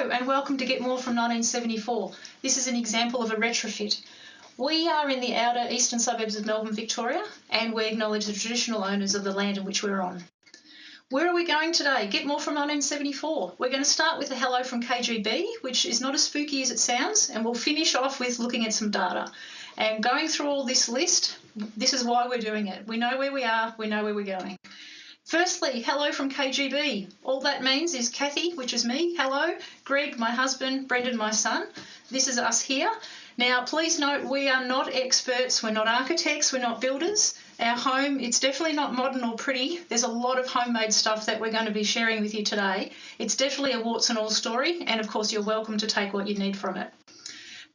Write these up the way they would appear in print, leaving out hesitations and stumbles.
Hello and welcome to Get More from 1974. This is an example of a retrofit. We are in the outer eastern suburbs of Melbourne, Victoria, and we acknowledge the traditional owners of the land in which we're on. Where are we going today? Get More from 1974. We're going to start with a hello from KGB, which is not as spooky as it sounds, and we'll finish off with looking at some data. And going through all this list, this is why we're doing it. We know where we are, we know where we're going. Firstly, hello from KGB. All that means is Kathy, which is me, hello, Greg, my husband, Brendan, my son. This is us here. Now, please note we are not experts, we're not architects, we're not builders. Our home, it's definitely not modern or pretty. There's a lot of homemade stuff that we're going to be sharing with you today. It's definitely a warts and all story, and of course you're welcome to take what you need from it.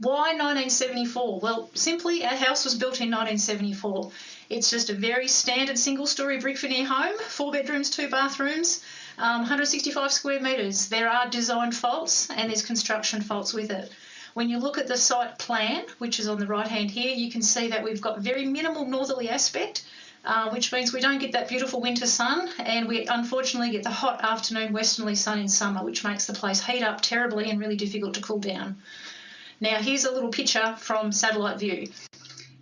Why 1974? Well, simply our house was built in 1974. It's just a very standard single-storey brick veneer home, 4 bedrooms, 2 bathrooms, 165 square metres. There are design faults and there's construction faults with it. When you look at the site plan, which is on the right-hand here, you can see that we've got very minimal northerly aspect, which means we don't get that beautiful winter sun, and we unfortunately get the hot afternoon westerly sun in summer, which makes the place heat up terribly and really difficult to cool down. Now, here's a little picture from satellite view.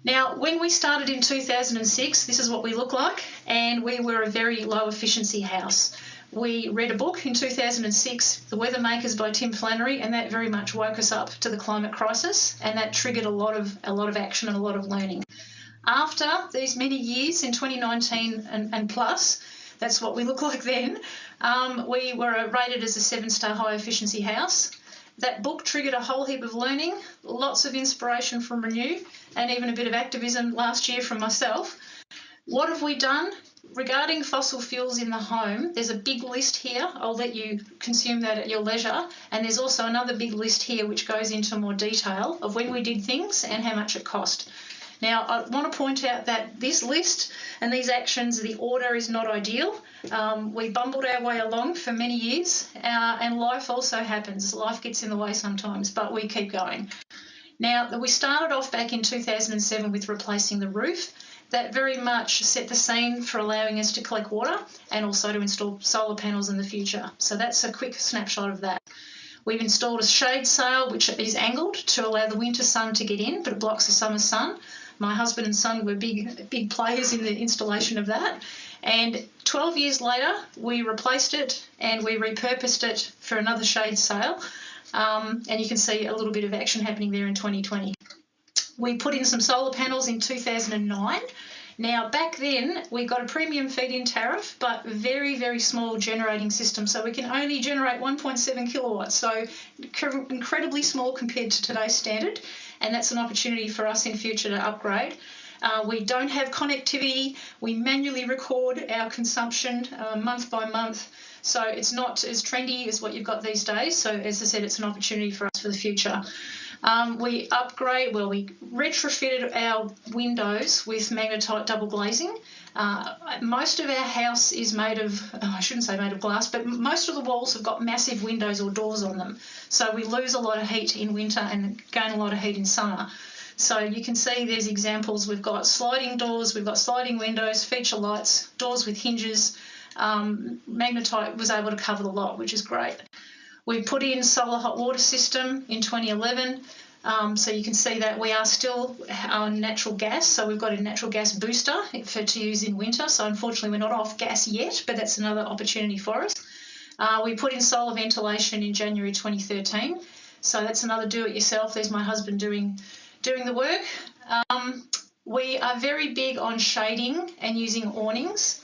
Now, when we started in 2006, this is what we look like, and we were a very low efficiency house. We read a book in 2006, The Weather Makers by Tim Flannery, and that very much woke us up to the climate crisis, and that triggered a lot of action and a lot of learning. After these many years, in 2019 and plus, that's what we look like then, we were rated as a 7-star high efficiency house. That book triggered a whole heap of learning, lots of inspiration from Renew, and even a bit of activism last year from myself. What have we done? Regarding fossil fuels in the home, there's a big list here. I'll let you consume that at your leisure. And there's also another big list here which goes into more detail of when we did things and how much it cost. Now, I want to point out that this list and these actions, the order is not ideal. We bumbled our way along for many years, and life also happens. Life gets in the way sometimes, but we keep going. Now, we started off back in 2007 with replacing the roof. That very much set the scene for allowing us to collect water and also to install solar panels in the future. So that's a quick snapshot of that. We've installed a shade sail which is angled to allow the winter sun to get in, but it blocks the summer sun. My husband and son were big players in the installation of that. And 12 years later, we replaced it and we repurposed it for another shade sail. And you can see a little bit of action happening there in 2020. We put in some solar panels in 2009. Now, back then, we got a premium feed-in tariff, but very, very small generating system. So we can only generate 1.7 kilowatts, so incredibly small compared to today's standard. And that's an opportunity for us in future to upgrade. We don't have connectivity. We manually record our consumption month by month. So it's not as trendy as what you've got these days. So as I said, it's an opportunity for us for the future. We retrofitted our windows with magnetite double glazing. Most of our house is made of, I shouldn't say made of glass, but most of the walls have got massive windows or doors on them. So we lose a lot of heat in winter and gain a lot of heat in summer. So you can see there's examples. We've got sliding doors, we've got sliding windows, feature lights, doors with hinges. Magnetite was able to cover the lot, which is great. We put in solar hot water system in 2011, so you can see that we are still on natural gas, so we've got a natural gas booster to use in winter, so unfortunately we're not off gas yet, but that's another opportunity for us. We put in solar ventilation in January 2013, so that's another do-it-yourself. There's my husband doing the work. We are very big on shading and using awnings.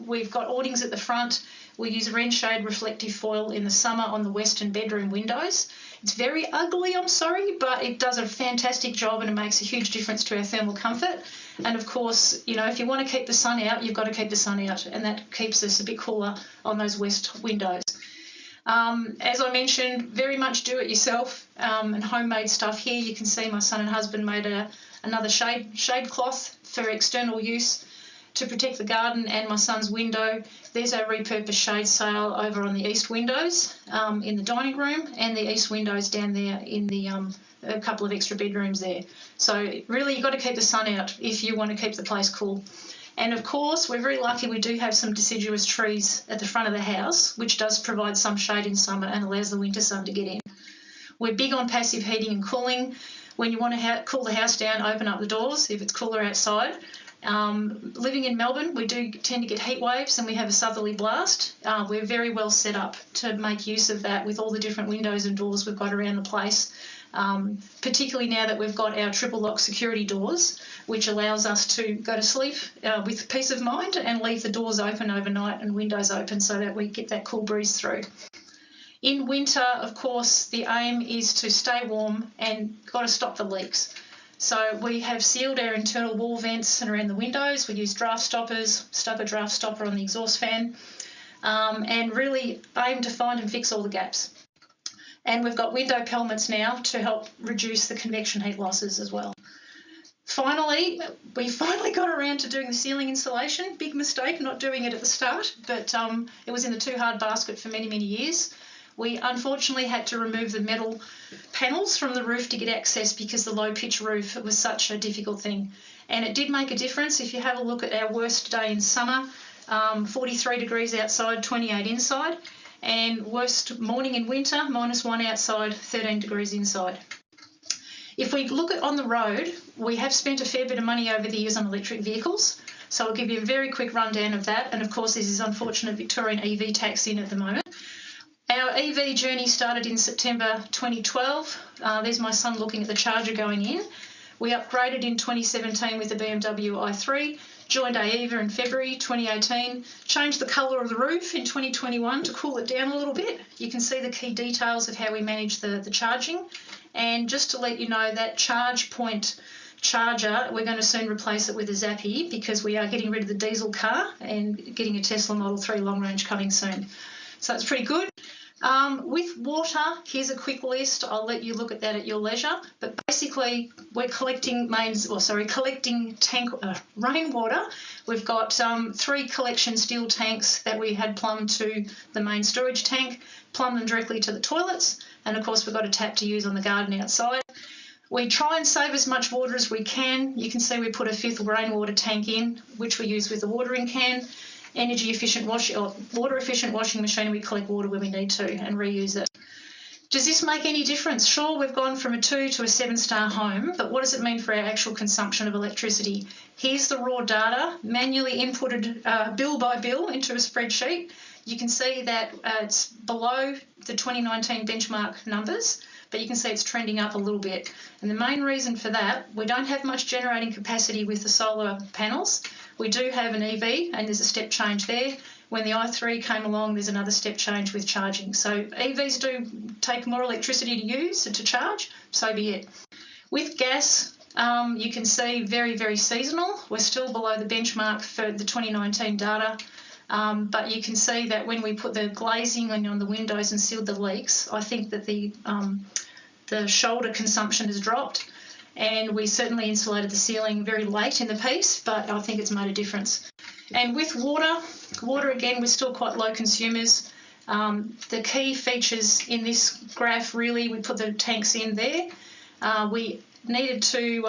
We've got awnings at the front. We use rain shade reflective foil in the summer on the western bedroom windows. It's very ugly, I'm sorry, but it does a fantastic job and it makes a huge difference to our thermal comfort. And of course, you know, if you want to keep the sun out, you've got to keep the sun out, and that keeps us a bit cooler on those west windows. As I mentioned, very much do-it-yourself and homemade stuff here. You can see my son and husband made another shade cloth for external use to protect the garden and my son's window. There's our repurposed shade sail over on the east windows in the dining room, and the east windows down there in the a couple of extra bedrooms there. So really you've got to keep the sun out if you want to keep the place cool. And of course, we're very lucky we do have some deciduous trees at the front of the house, which does provide some shade in summer and allows the winter sun to get in. We're big on passive heating and cooling. When you want to cool the house down, open up the doors if it's cooler outside. Living in Melbourne, we do tend to get heat waves and we have a southerly blast. We're very well set up to make use of that with all the different windows and doors we've got around the place, particularly now that we've got our triple lock security doors, which allows us to go to sleep with peace of mind and leave the doors open overnight and windows open so that we get that cool breeze through. In winter, of course, the aim is to stay warm and got to stop the leaks. So we have sealed our internal wall vents and around the windows. We use draft stoppers, stuck a draft stopper on the exhaust fan, and really aim to find and fix all the gaps. And we've got window pelmets now to help reduce the convection heat losses as well. Finally, we got around to doing the ceiling insulation. Big mistake not doing it at the start, but it was in the too hard basket for many, many years. We unfortunately had to remove the metal panels from the roof to get access because the low pitch roof was such a difficult thing. And it did make a difference. If you have a look at our worst day in summer, 43 degrees outside, 28 inside, and worst morning in winter, -1 outside, 13 degrees inside. If we look at on the road, we have spent a fair bit of money over the years on electric vehicles. So I'll give you a very quick rundown of that. And of course, this is unfortunate Victorian EV tax in at the moment. Our EV journey started in September 2012. There's my son looking at the charger going in. We upgraded in 2017 with the BMW i3, joined AEVA in February 2018, changed the colour of the roof in 2021 to cool it down a little bit. You can see the key details of how we manage the charging. And just to let you know, that charge point charger, we're going to soon replace it with a Zappi because we are getting rid of the diesel car and getting a Tesla Model 3 long range coming soon. So that's pretty good. With water, here's a quick list. I'll let you look at that at your leisure. But basically, we're collecting rainwater. We've got 3 collection steel tanks that we had plumbed to the main storage tank, plumbed them directly to the toilets, and of course we've got a tap to use on the garden outside. We try and save as much water as we can. You can see we put a 5th rainwater tank in, which we use with the watering can. Water efficient washing machine, and we collect water when we need to and reuse it. Does this make any difference? Sure, we've gone from a 2 to a 7-star home, but what does it mean for our actual consumption of electricity? Here's the raw data, manually inputted bill by bill into a spreadsheet. You can see that it's below the 2019 benchmark numbers, but you can see it's trending up a little bit. And the main reason for that, we don't have much generating capacity with the solar panels. We do have an EV and there's a step change there. When the i3 came along, there's another step change with charging. So EVs do take more electricity to use and to charge, so be it. With gas, you can see very, very seasonal. We're still below the benchmark for the 2019 data. But you can see that when we put the glazing on the windows and sealed the leaks, I think that the shoulder consumption has dropped, and we certainly insulated the ceiling very late in the piece, but I think it's made a difference. And with water again, we're still quite low consumers. The key features in this graph, really, we put the tanks in there. We needed to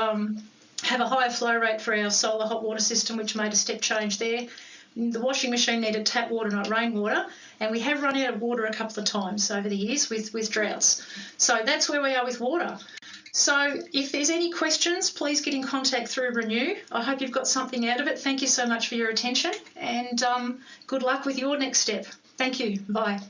have a higher flow rate for our solar hot water system, which made a step change there. The washing machine needed tap water, not rainwater, and we have run out of water a couple of times over the years with droughts. So that's where we are with water. So if there's any questions, please get in contact through Renew. I hope you've got something out of it. Thank you so much for your attention, and good luck with your next step. Thank you. Bye.